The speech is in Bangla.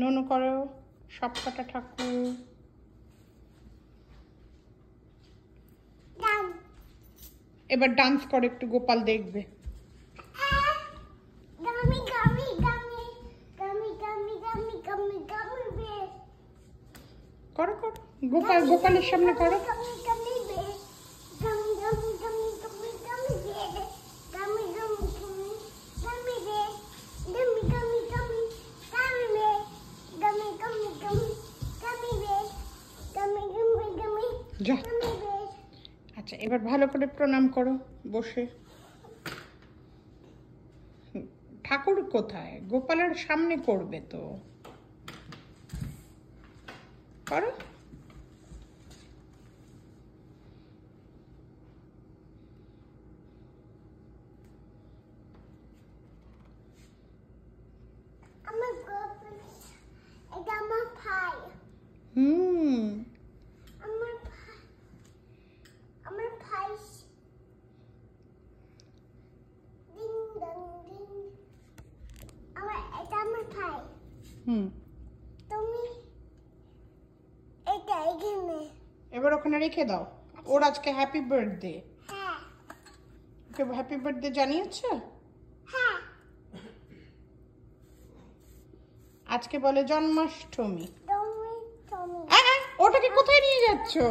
ননু করো সবকটা ঠাকুর। এবার ডান্স করে একটু, গোপাল দেখবে। করো করো, গোপালের সামনে করো। যা, আচ্ছা এবার ভালো করে প্রণাম করো বসে। ঠাকুর কোথায়? গোপালের সামনে করবে তো, করো। এবার ওখানে রেখে দাও। ওর আজকে হ্যাপি বার্থডে। ওকে হ্যাপি বার্থডে জানিয়েছো? আজকে বলে জন্মাষ্টমী। ওটাকে কোথায় নিয়ে যাচ্ছো?